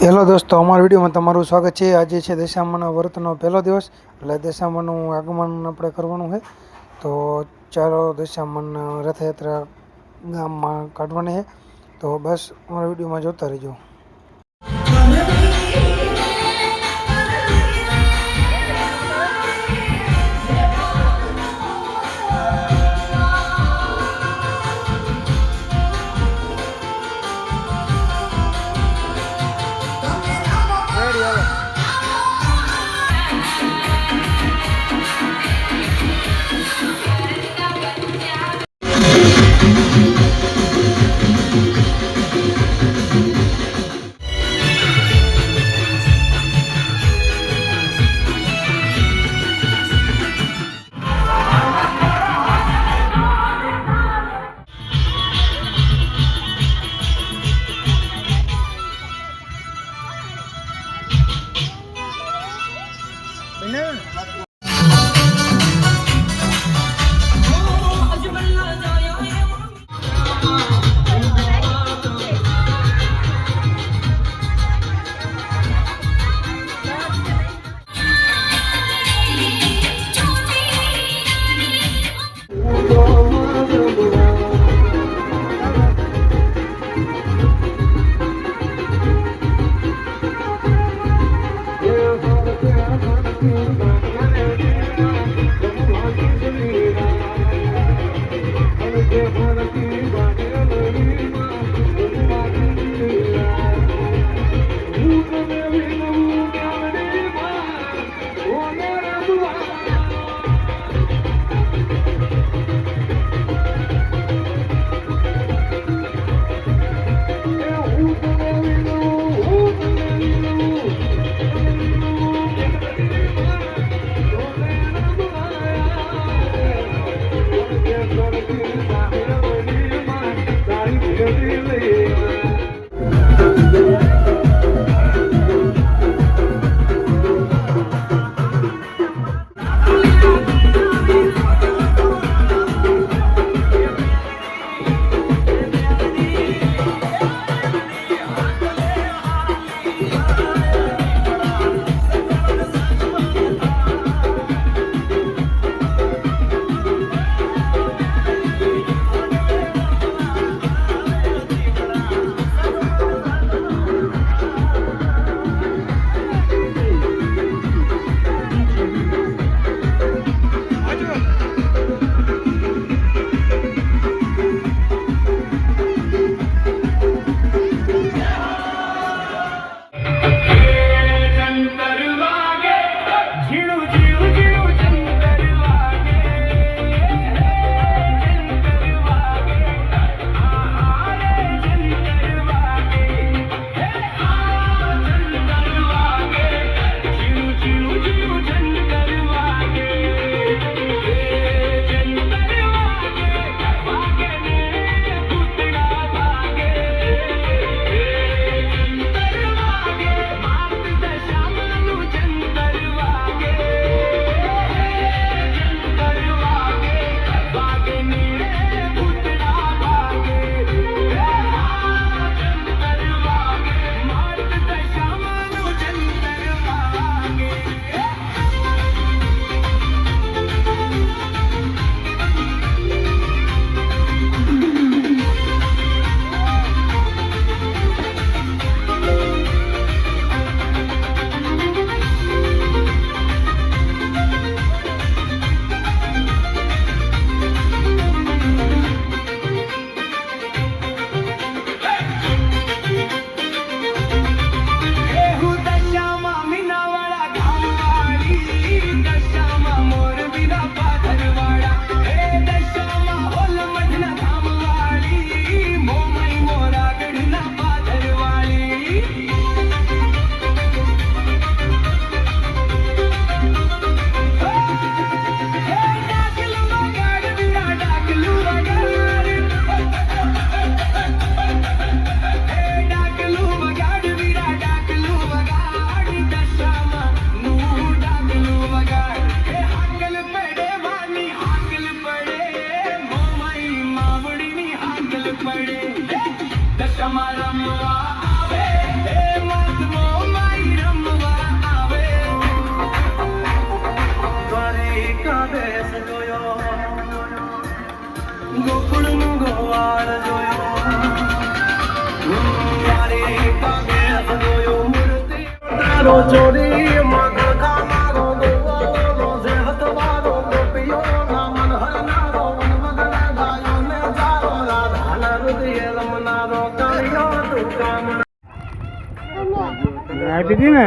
Hello દોસ્તો, અમારા વિડીયોમાં તમારું સ્વાગત છે। આજે છે દશામાના વ્રતનો પહેલો દિવસ, એટલે દશામાનું આગમન આપણે કરવાનું છે। તો ચાલો દશામાના રથયાત્રા ગામમાં કાઢવાની છે, તો બસ અમારા વિડીયોમાં જોતા રહેજો। મારો ચોરી મગર ખાનારો ગોવાળો છે હતવારો ગોપીઓ ના મન હરનારો વનમગન ગાયો ને જારો રાધાના હૃદય રમનારો કર્યો તું કામના આપી દી ને